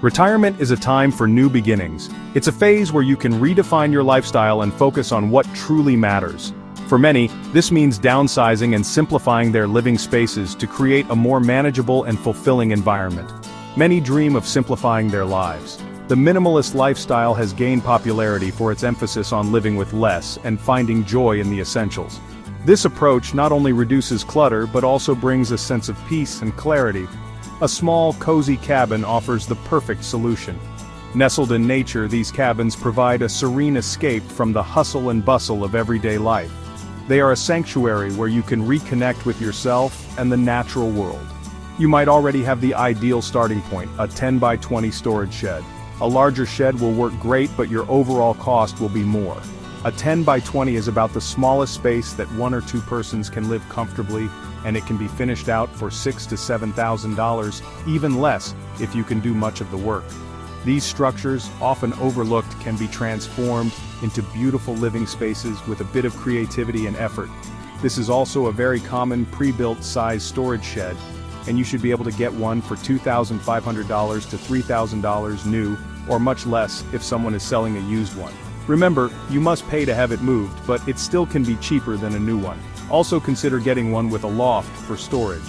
Retirement is a time for new beginnings. It's a phase where you can redefine your lifestyle and focus on what truly matters. For many, this means downsizing and simplifying their living spaces to create a more manageable and fulfilling environment. Many dream of simplifying their lives. The minimalist lifestyle has gained popularity for its emphasis on living with less and finding joy in the essentials. This approach not only reduces clutter but also brings a sense of peace and clarity. A small, cozy cabin offers the perfect solution. Nestled in nature, these cabins provide a serene escape from the hustle and bustle of everyday life. They are a sanctuary where you can reconnect with yourself and the natural world. You might already have the ideal starting point, a 10 by 20 storage shed. A larger shed will work great, but your overall cost will be more. A 10 by 20 is about the smallest space that one or two persons can live comfortably, and it can be finished out for $6,000 to $7,000, even less if you can do much of the work. These structures, often overlooked, can be transformed into beautiful living spaces with a bit of creativity and effort. This is also a very common pre-built size storage shed, and you should be able to get one for $2,500 to $3,000 new, or much less if someone is selling a used one. Remember, you must pay to have it moved, but it still can be cheaper than a new one. Also consider getting one with a loft for storage.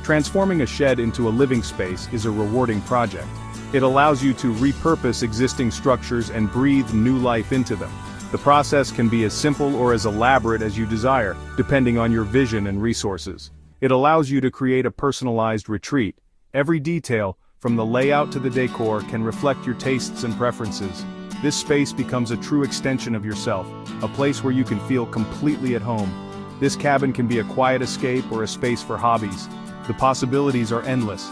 Transforming a shed into a living space is a rewarding project. It allows you to repurpose existing structures and breathe new life into them. The process can be as simple or as elaborate as you desire, depending on your vision and resources. It allows you to create a personalized retreat. Every detail, from the layout to the decor, can reflect your tastes and preferences. This space becomes a true extension of yourself, a place where you can feel completely at home. This cabin can be a quiet escape or a space for hobbies. The possibilities are endless.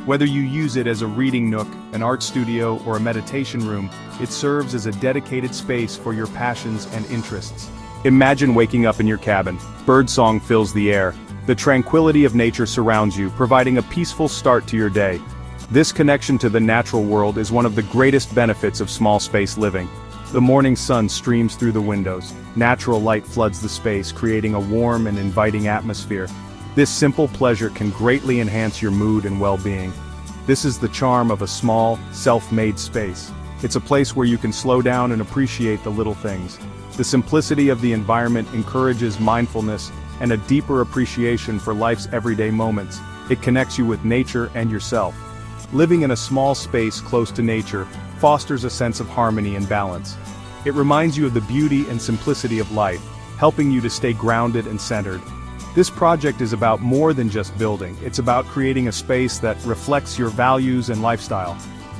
Whether you use it as a reading nook, an art studio, or a meditation room, it serves as a dedicated space for your passions and interests. Imagine waking up in your cabin. Birdsong fills the air. The tranquility of nature surrounds you, providing a peaceful start to your day. This connection to the natural world is one of the greatest benefits of small space living. The morning sun streams through the windows. Natural light floods the space, creating a warm and inviting atmosphere. This simple pleasure can greatly enhance your mood and well-being. This is the charm of a small, self-made space. It's a place where you can slow down and appreciate the little things. The simplicity of the environment encourages mindfulness and a deeper appreciation for life's everyday moments. It connects you with nature and yourself. Living in a small space close to nature fosters a sense of harmony and balance. It reminds you of the beauty and simplicity of life, helping you to stay grounded and centered. This project is about more than just building. It's about creating a space that reflects your values and lifestyle.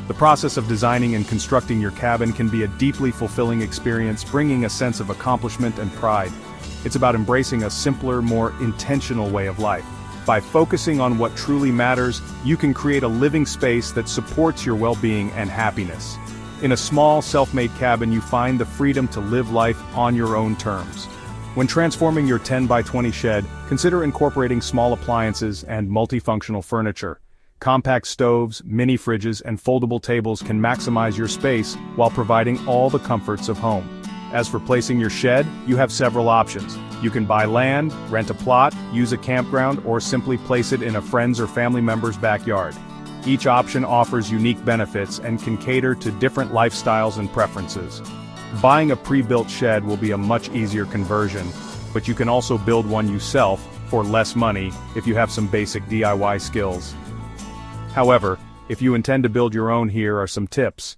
The process of designing and constructing your cabin can be a deeply fulfilling experience, bringing a sense of accomplishment and pride. It's about embracing a simpler, more intentional way of life. By focusing on what truly matters, you can create a living space that supports your well-being and happiness. In a small, self-made cabin, you find the freedom to live life on your own terms. When transforming your 10 by 20 shed, consider incorporating small appliances and multifunctional furniture. Compact stoves, mini fridges, and foldable tables can maximize your space while providing all the comforts of home. As for placing your shed, you have several options. You can buy land, rent a plot, use a campground, or simply place it in a friend's or family member's backyard. Each option offers unique benefits and can cater to different lifestyles and preferences. Buying a pre-built shed will be a much easier conversion, but you can also build one yourself for less money if you have some basic DIY skills. However, if you intend to build your own, here are some tips.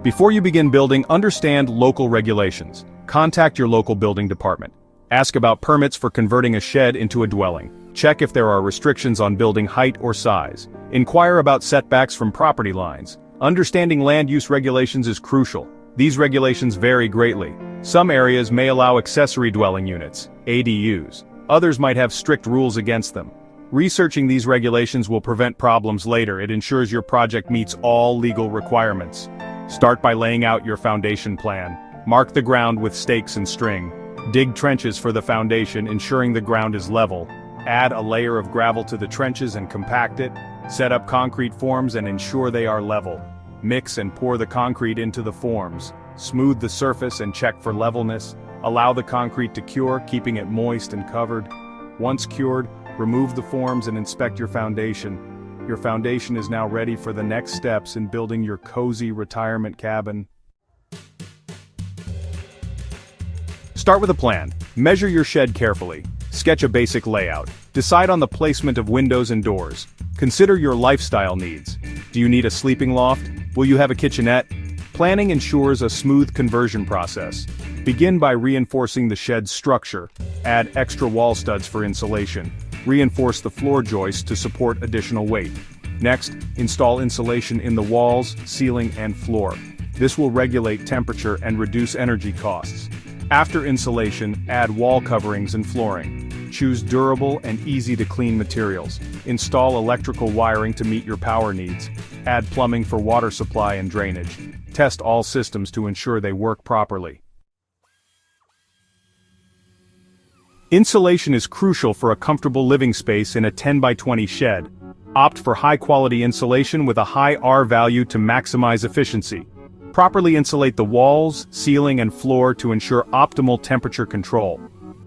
Before you begin building, understand local regulations. Contact your local building department. Ask about permits for converting a shed into a dwelling. Check if there are restrictions on building height or size. Inquire about setbacks from property lines. Understanding land use regulations is crucial. These regulations vary greatly. Some areas may allow accessory dwelling units, ADUs. Others might have strict rules against them. Researching these regulations will prevent problems later. It ensures your project meets all legal requirements. Start by laying out your foundation plan. Mark the ground with stakes and string. Dig trenches for the foundation, ensuring the ground is level. Add a layer of gravel to the trenches and compact it. Set up concrete forms and ensure they are level. Mix and pour the concrete into the forms. Smooth the surface and check for levelness. Allow the concrete to cure, keeping it moist and covered. Once cured, remove the forms and inspect your foundation. Your foundation is now ready for the next steps in building your cozy retirement cabin. Start with a plan. Measure your shed carefully. Sketch a basic layout. Decide on the placement of windows and doors. Consider your lifestyle needs. Do you need a sleeping loft? Will you have a kitchenette? Planning ensures a smooth conversion process. Begin by reinforcing the shed's structure. Add extra wall studs for insulation. Reinforce the floor joists to support additional weight. Next, install insulation in the walls, ceiling, and floor. This will regulate temperature and reduce energy costs. After insulation, add wall coverings and flooring. Choose durable and easy-to-clean materials. Install electrical wiring to meet your power needs. Add plumbing for water supply and drainage. Test all systems to ensure they work properly. Insulation is crucial for a comfortable living space in a 10 by 20 shed. Opt for high-quality insulation with a high R value to maximize efficiency. Properly insulate the walls, ceiling, and floor to ensure optimal temperature control.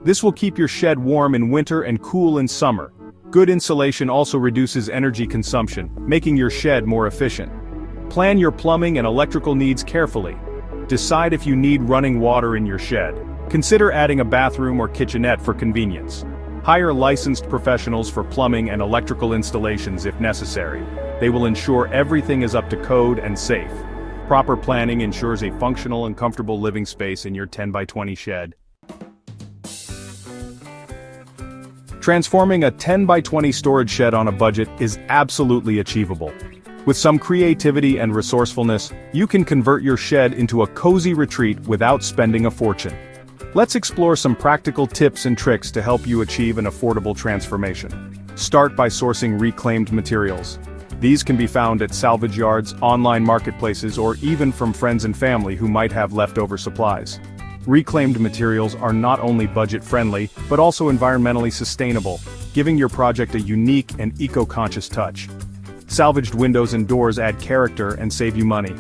This will keep your shed warm in winter and cool in summer. Good insulation also reduces energy consumption, making your shed more efficient. Plan your plumbing and electrical needs carefully. Decide if you need running water in your shed. Consider adding a bathroom or kitchenette for convenience. Hire licensed professionals for plumbing and electrical installations if necessary. They will ensure everything is up to code and safe. Proper planning ensures a functional and comfortable living space in your 10 by 20 shed. Transforming a 10 by 20 storage shed on a budget is absolutely achievable. With some creativity and resourcefulness, you can convert your shed into a cozy retreat without spending a fortune. Let's explore some practical tips and tricks to help you achieve an affordable transformation. Start by sourcing reclaimed materials. These can be found at salvage yards, online marketplaces, or even from friends and family who might have leftover supplies. Reclaimed materials are not only budget-friendly, but also environmentally sustainable, giving your project a unique and eco-conscious touch. Salvaged windows and doors add character and save you money.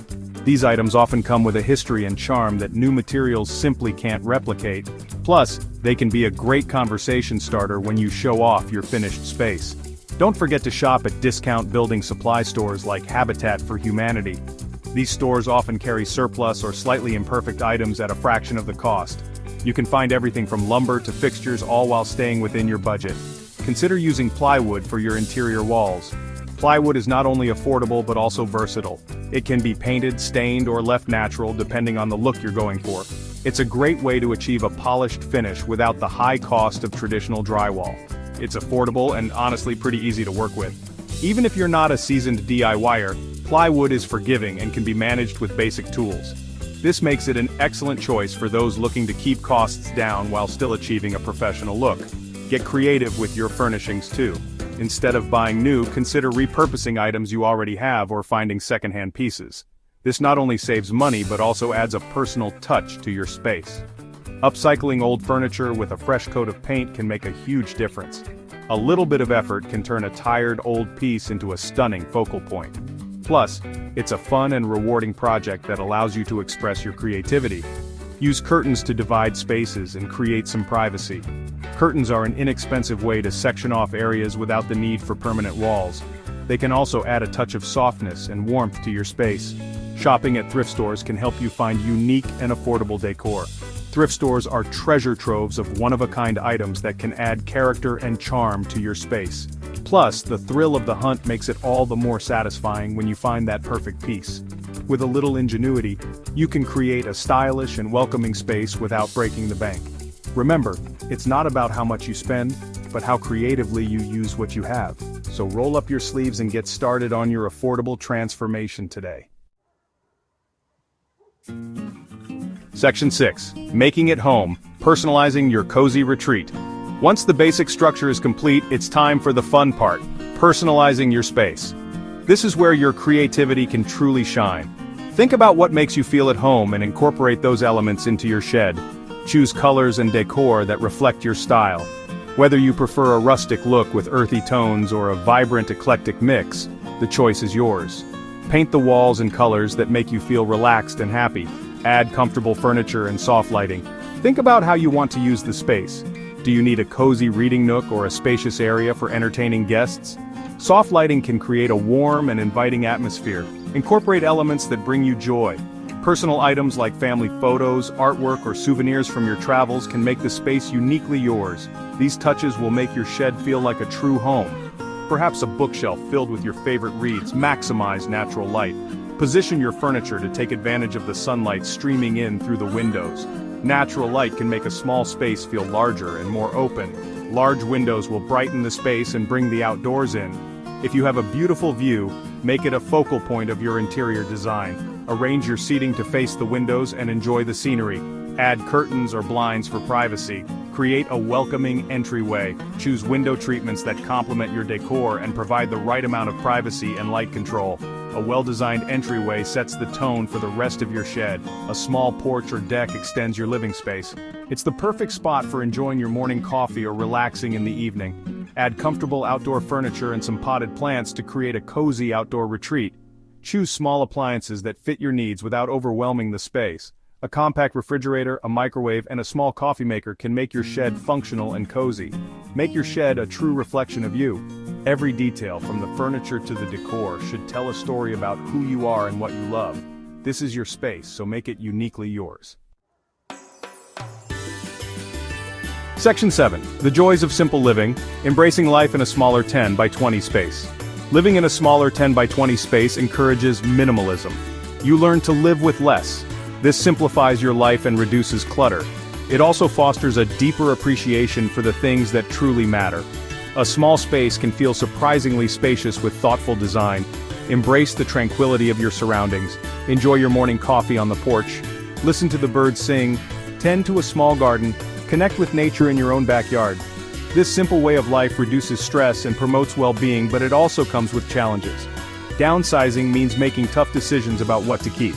These items often come with a history and charm that new materials simply can't replicate. Plus, they can be a great conversation starter when you show off your finished space. Don't forget to shop at discount building supply stores like Habitat for Humanity. These stores often carry surplus or slightly imperfect items at a fraction of the cost. You can find everything from lumber to fixtures, all while staying within your budget. Consider using plywood for your interior walls. Plywood is not only affordable but also versatile. It can be painted, stained, or left natural depending on the look you're going for. It's a great way to achieve a polished finish without the high cost of traditional drywall. It's affordable and honestly pretty easy to work with. Even if you're not a seasoned DIYer, plywood is forgiving and can be managed with basic tools. This makes it an excellent choice for those looking to keep costs down while still achieving a professional look. Get creative with your furnishings too. Instead of buying new, consider repurposing items you already have or finding secondhand pieces. This not only saves money but also adds a personal touch to your space. Upcycling old furniture with a fresh coat of paint can make a huge difference. A little bit of effort can turn a tired old piece into a stunning focal point. Plus, it's a fun and rewarding project that allows you to express your creativity. Use curtains to divide spaces and create some privacy. Curtains are an inexpensive way to section off areas without the need for permanent walls. They can also add a touch of softness and warmth to your space. Shopping at thrift stores can help you find unique and affordable decor. Thrift stores are treasure troves of one-of-a-kind items that can add character and charm to your space. Plus, the thrill of the hunt makes it all the more satisfying when you find that perfect piece. With a little ingenuity, you can create a stylish and welcoming space without breaking the bank. Remember, it's not about how much you spend, but how creatively you use what you have. So roll up your sleeves and get started on your affordable transformation today. Section 6. Making it home, personalizing your cozy retreat. Once the basic structure is complete, it's time for the fun part, personalizing your space. This is where your creativity can truly shine. Think about what makes you feel at home and incorporate those elements into your shed. Choose colors and decor that reflect your style. Whether you prefer a rustic look with earthy tones or a vibrant eclectic mix, the choice is yours. Paint the walls in colors that make you feel relaxed and happy. Add comfortable furniture and soft lighting. Think about how you want to use the space. Do you need a cozy reading nook or a spacious area for entertaining guests? Soft lighting can create a warm and inviting atmosphere. Incorporate elements that bring you joy. Personal items like family photos, artwork, or souvenirs from your travels can make the space uniquely yours. These touches will make your shed feel like a true home. Perhaps a bookshelf filled with your favorite reads. Maximize natural light. Position your furniture to take advantage of the sunlight streaming in through the windows. Natural light can make a small space feel larger and more open. Large windows will brighten the space and bring the outdoors in. If you have a beautiful view, make it a focal point of your interior design. Arrange your seating to face the windows and enjoy the scenery. Add curtains or blinds for privacy. Create a welcoming entryway. Choose window treatments that complement your decor and provide the right amount of privacy and light control. A well-designed entryway sets the tone for the rest of your shed. A small porch or deck extends your living space. It's the perfect spot for enjoying your morning coffee or relaxing in the evening. Add comfortable outdoor furniture and some potted plants to create a cozy outdoor retreat. Choose small appliances that fit your needs without overwhelming the space. A compact refrigerator, a microwave, and a small coffee maker can make your shed functional and cozy. Make your shed a true reflection of you. Every detail, from the furniture to the decor, should tell a story about who you are and what you love. This is your space, so make it uniquely yours. Section 7. The joys of simple living, embracing life in a smaller 10 by 20 space. Living in a smaller 10 by 20 space encourages minimalism. You learn to live with less. This simplifies your life and reduces clutter. It also fosters a deeper appreciation for the things that truly matter. A small space can feel surprisingly spacious with thoughtful design. Embrace the tranquility of your surroundings. Enjoy your morning coffee on the porch. Listen to the birds sing. Tend to a small garden. Connect with nature in your own backyard. This simple way of life reduces stress and promotes well-being, but it also comes with challenges. Downsizing means making tough decisions about what to keep.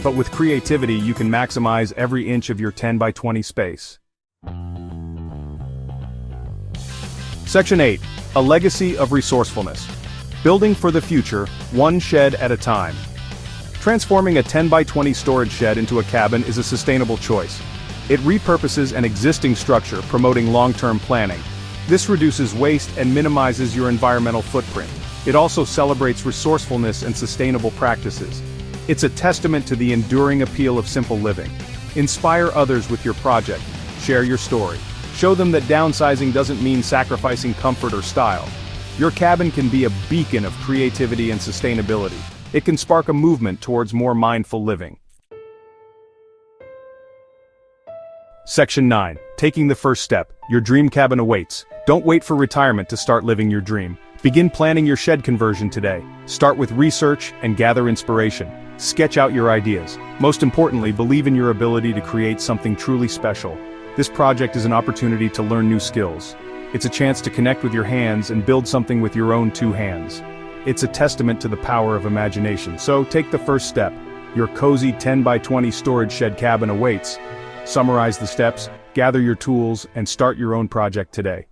But with creativity, you can maximize every inch of your 10 by 20 space. Section 8. A legacy of resourcefulness. Building for the future, one shed at a time. Transforming a 10 by 20 storage shed into a cabin is a sustainable choice. It repurposes an existing structure, promoting long-term planning. This reduces waste and minimizes your environmental footprint. It also celebrates resourcefulness and sustainable practices. It's a testament to the enduring appeal of simple living. Inspire others with your project. Share your story. Show them that downsizing doesn't mean sacrificing comfort or style. Your cabin can be a beacon of creativity and sustainability. It can spark a movement towards more mindful living. Section 9. Taking the first step. Your dream cabin awaits. Don't wait for retirement to start living your dream. Begin planning your shed conversion today. Start with research and gather inspiration. Sketch out your ideas. Most importantly, believe in your ability to create something truly special. This project is an opportunity to learn new skills. It's a chance to connect with your hands and build something with your own two hands. It's a testament to the power of imagination. So take the first step. Your cozy 10 by 20 storage shed cabin awaits. Summarize the steps, gather your tools, and start your own project today.